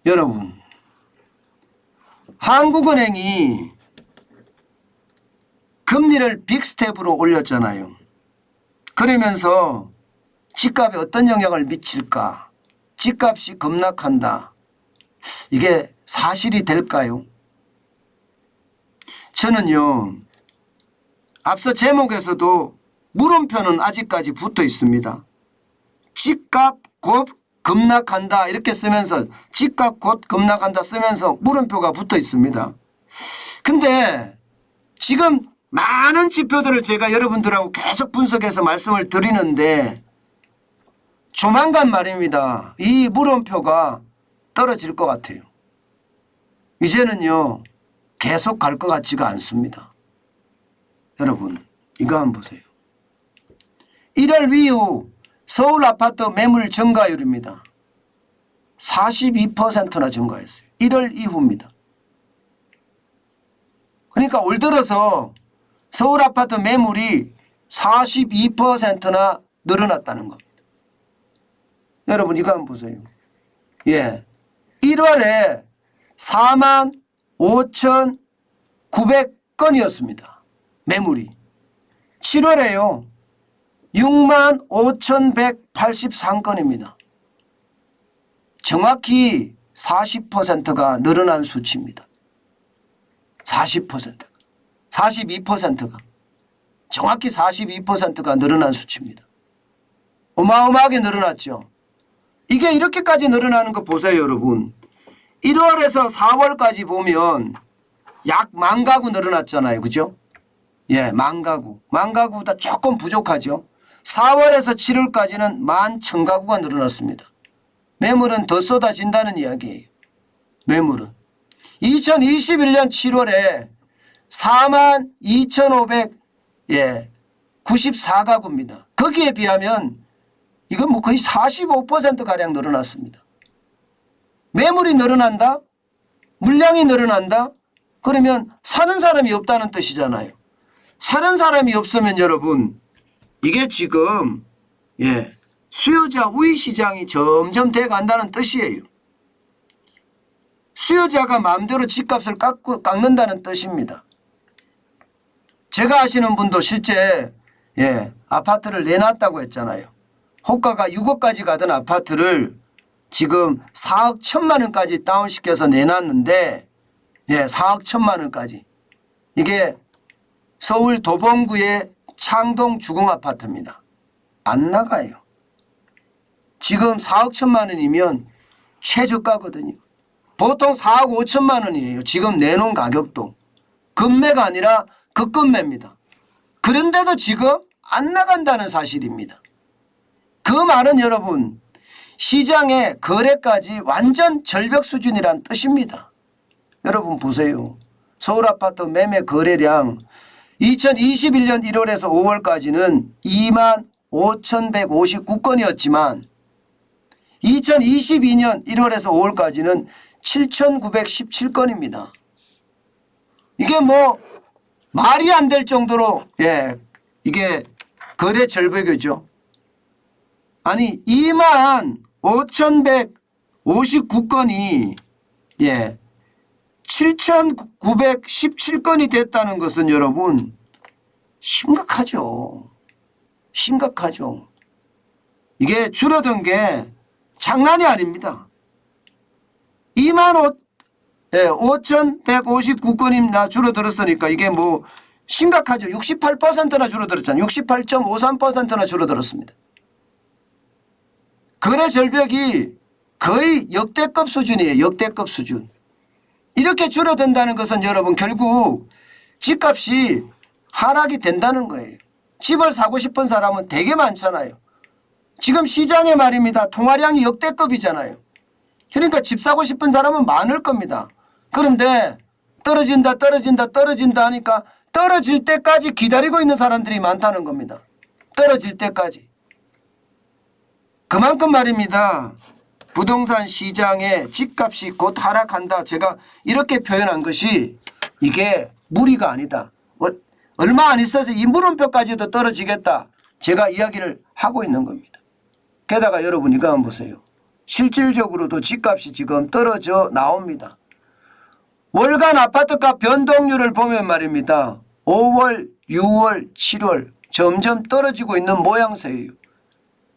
여러분, 한국은행이 금리를 빅스텝으로 올렸잖아요. 그러면서 집값에 어떤 영향을 미칠까? 집값이 급락한다. 이게 사실이 될까요? 저는요, 앞서 제목에서도 물음표는 아직까지 붙어 있습니다. 집값 곧 급락한다 이렇게 쓰면서 집값 곧 급락한다 쓰면서 물음표가 붙어 있습니다. 근데 지금 많은 지표들을 제가 여러분들하고 계속 분석해서 말씀을 드리는데 조만간 말입니다. 이 물음표가 떨어질 것 같아요. 이제는요 계속 갈 것 같지가 않습니다. 여러분 이거 한번 보세요. 1월 이후 서울 아파트 매물 증가율입니다. 42%나 증가했어요. 1월 이후입니다. 그러니까 올 들어서 서울 아파트 매물이 42%나 늘어났다는 겁니다. 여러분 이거 한번 보세요. 예, 1월에 45,900건이었습니다. 매물이. 7월에요. 65,183건입니다. 정확히 40%가 늘어난 수치입니다. 40%가. 42%가. 정확히 42%가 늘어난 수치입니다. 어마어마하게 늘어났죠. 이게 이렇게까지 늘어나는 거 보세요, 여러분. 1월에서 4월까지 보면 약 10,000가구 늘어났잖아요. 그죠? 예, 10,000가구. 10,000가구보다 조금 부족하죠. 4월에서 7월까지는 11,000가구가 늘어났습니다. 매물은 더 쏟아진다는 이야기예요. 매물은. 2021년 7월에 42,594가구입니다. 거기에 비하면 이건 뭐 거의 45%가량 늘어났습니다. 매물이 늘어난다? 물량이 늘어난다? 그러면 사는 사람이 없다는 뜻이잖아요. 사는 사람이 없으면 여러분 이게 지금 수요자 우위 시장이 점점 돼 간다는 뜻이에요. 수요자가 마음대로 집값을 깎는다는 뜻입니다. 제가 아시는 분도 실제 아파트를 내놨다고 했잖아요. 호가가 6억까지 가던 아파트를 지금 4억 1천만 원까지 다운시켜서 내놨는데 4억 1천만 원까지. 이게 서울 도봉구의 창동 주공아파트입니다. 안 나가요. 지금 4억 1천만 원이면 최저가거든요. 보통 4억 5천만 원이에요. 지금 내놓은 가격도. 급매가 아니라 극급매입니다. 그런데도 지금 안 나간다는 사실입니다. 그 말은 여러분 시장의 거래까지 완전 절벽 수준이란 뜻입니다. 여러분 보세요. 서울 아파트 매매 거래량 2021년 1월에서 5월까지는 25,159건이었지만 2022년 1월에서 5월까지는 7,917건입니다. 이게 뭐 말이 안 될 정도로 이게 거래 절벽이죠. 아니 25,159건이 7,917건이 됐다는 것은 여러분 심각하죠. 심각하죠. 이게 줄어든 게 장난이 아닙니다. 25,159건이나 줄어들었으니까 이게 뭐 심각하죠. 68%나 줄어들었잖아요. 68.53%나 줄어들었습니다. 거래 절벽이 거의 역대급 수준이에요. 역대급 수준. 이렇게 줄어든다는 것은 여러분 결국 집값이 하락이 된다는 거예요. 집을 사고 싶은 사람은 되게 많잖아요. 지금 시장에 말입니다. 통화량이 역대급이잖아요. 그러니까 집 사고 싶은 사람은 많을 겁니다. 그런데 떨어진다 하니까 떨어질 때까지 기다리고 있는 사람들이 많다는 겁니다. 떨어질 때까지. 그만큼 말입니다. 부동산 시장의 집값이 곧 하락한다. 제가 이렇게 표현한 것이 이게 무리가 아니다. 얼마 안 있어서 이 물음표까지도 떨어지겠다. 제가 이야기를 하고 있는 겁니다. 게다가 여러분 이거 한번 보세요. 실질적으로도 집값이 지금 떨어져 나옵니다. 월간 아파트값 변동률을 보면 말입니다. 5월, 6월, 7월 점점 떨어지고 있는 모양새예요.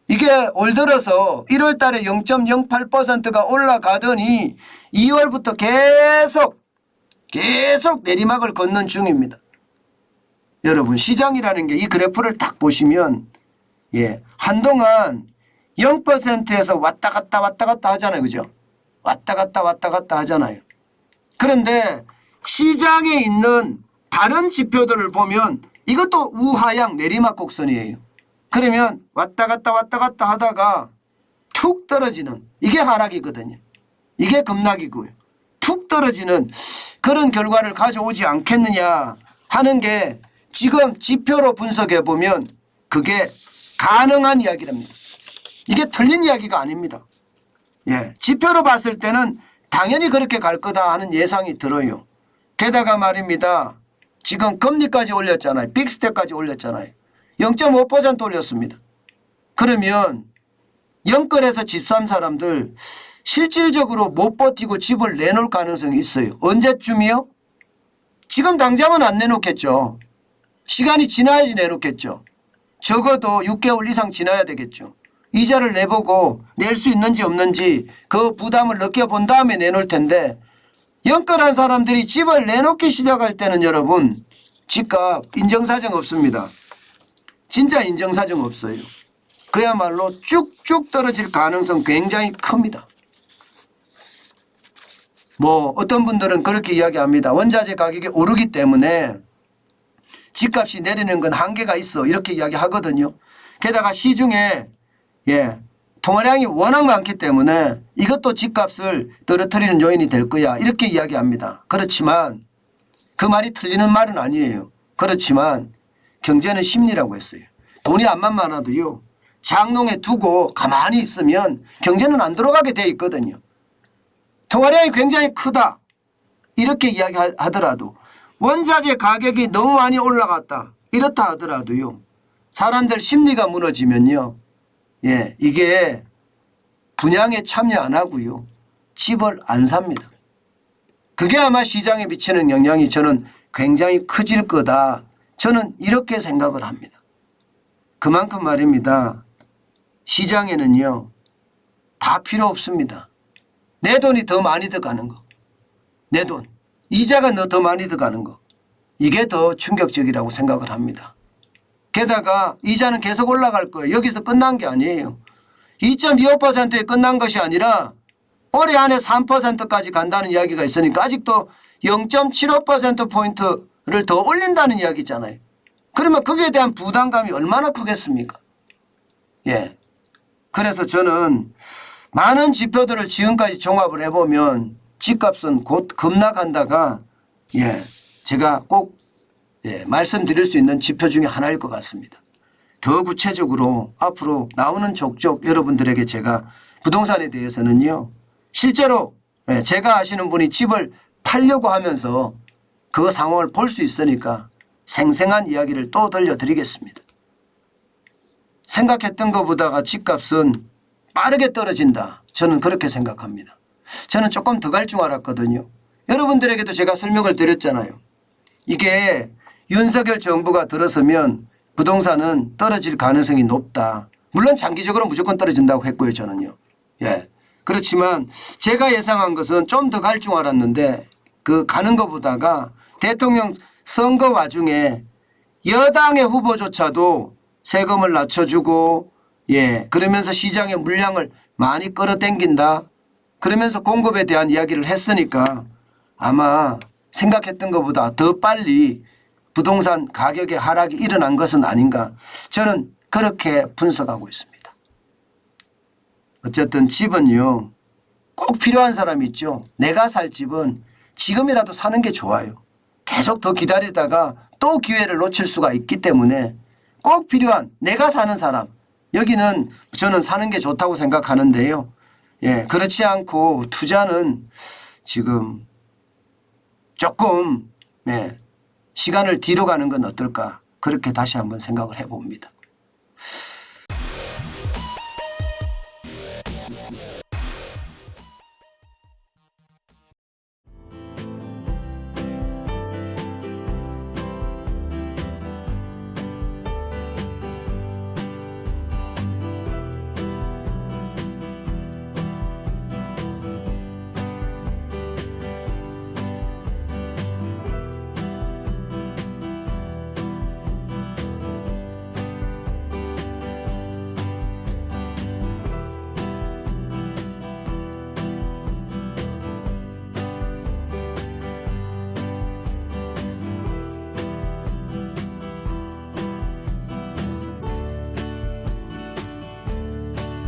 이게 올 들어서 1월 달에 0.08%가 올라가더니 2월부터 계속 내리막을 걷는 중입니다. 여러분, 시장이라는 게 이 그래프를 딱 보시면 한동안 0%에서 왔다 갔다 하잖아요. 그죠? 왔다 갔다 하잖아요. 그런데 시장에 있는 다른 지표들을 보면 이것도 우하향 내리막 곡선이에요. 그러면 왔다 갔다 하다가 툭 떨어지는, 이게 하락이거든요. 이게 급락이고요. 툭 떨어지는 그런 결과를 가져오지 않겠느냐 하는 게 지금 지표로 분석해 보면 그게 가능한 이야기랍니다. 이게 틀린 이야기가 아닙니다. 지표로 봤을 때는 당연히 그렇게 갈 거다 하는 예상이 들어요. 게다가 말입니다. 지금 금리까지 올렸잖아요. 빅스텝까지 올렸잖아요. 0.5% 올렸습니다. 그러면 영끌에서 집 산 사람들 실질적으로 못 버티고 집을 내놓을 가능성이 있어요. 언제쯤이요? 지금 당장은 안 내놓겠죠. 시간이 지나야지 내놓겠죠. 적어도 6개월 이상 지나야 되겠죠. 이자를 내보고 낼 수 있는지 없는지 그 부담을 느껴본 다음에 내놓을 텐데, 영끌한 사람들이 집을 내놓기 시작할 때는 여러분 집값 인정사정 없습니다. 진짜 인정사정 없어요. 그야말로 쭉쭉 떨어질 가능성 굉장히 큽니다. 어떤 분들은 그렇게 이야기합니다. 원자재 가격이 오르기 때문에 집값이 내리는 건 한계가 있어, 이렇게 이야기하거든요. 게다가 시중에 통화량이 워낙 많기 때문에 이것도 집값을 떨어뜨리는 요인이 될 거야, 이렇게 이야기합니다. 그렇지만 그 말이 틀리는 말은 아니에요. 그렇지만 경제는 심리라고 했어요. 돈이 암만 많아도요, 장롱에 두고 가만히 있으면 경제는 안 들어가게 돼 있거든요. 통화량이 굉장히 크다, 이렇게 이야기하더라도, 원자재 가격이 너무 많이 올라갔다, 이렇다 하더라도요, 사람들 심리가 무너지면요, 이게 분양에 참여 안 하고요, 집을 안 삽니다. 그게 아마 시장에 미치는 영향이 저는 굉장히 커질 거다, 저는 이렇게 생각을 합니다. 그만큼 말입니다. 시장에는요, 다 필요 없습니다. 내 돈이 더 많이 들어가는 거, 내 돈, 이자가 더 많이 들어가는 거, 이게 더 충격적이라고 생각을 합니다. 게다가 이자는 계속 올라갈 거예요. 여기서 끝난 게 아니에요. 2.25%에 끝난 것이 아니라 올해 안에 3%까지 간다는 이야기가 있으니까 아직도 0.75%포인트를 더 올린다는 이야기잖아요. 그러면 거기에 대한 부담감이 얼마나 크겠습니까? 그래서 저는 많은 지표들을 지금까지 종합을 해보면 집값은 곧 급락한다가 제가 꼭 말씀드릴 수 있는 지표 중에 하나일 것 같습니다. 더 구체적으로 앞으로 나오는 족족 여러분들에게 제가 부동산에 대해서는요, 실제로 제가 아시는 분이 집을 팔려고 하면서 그 상황을 볼 수 있으니까 생생한 이야기를 또 들려드리겠습니다. 생각했던 것보다가 집값은 빠르게 떨어진다, 저는 그렇게 생각합니다. 저는 조금 더 갈 줄 알았거든요. 여러분들에게도 제가 설명을 드렸잖아요. 이게 윤석열 정부가 들어서면 부동산은 떨어질 가능성이 높다. 물론 장기적으로 무조건 떨어진다고 했고요, 저는요. 그렇지만 제가 예상한 것은 좀 더 갈 줄 알았는데 그 가는 것보다가 대통령 선거 와중에 여당의 후보조차도 세금을 낮춰주고 그러면서 시장의 물량을 많이 끌어당긴다, 그러면서 공급에 대한 이야기를 했으니까 아마 생각했던 것보다 더 빨리 부동산 가격의 하락이 일어난 것은 아닌가, 저는 그렇게 분석하고 있습니다. 어쨌든 집은요, 꼭 필요한 사람이 있죠. 내가 살 집은 지금이라도 사는 게 좋아요. 계속 더 기다리다가 또 기회를 놓칠 수가 있기 때문에 꼭 필요한 내가 사는 사람, 여기는 저는 사는 게 좋다고 생각하는데요. 그렇지 않고 투자는 지금 조금 시간을 뒤로 가는 건 어떨까, 그렇게 다시 한번 생각을 해봅니다.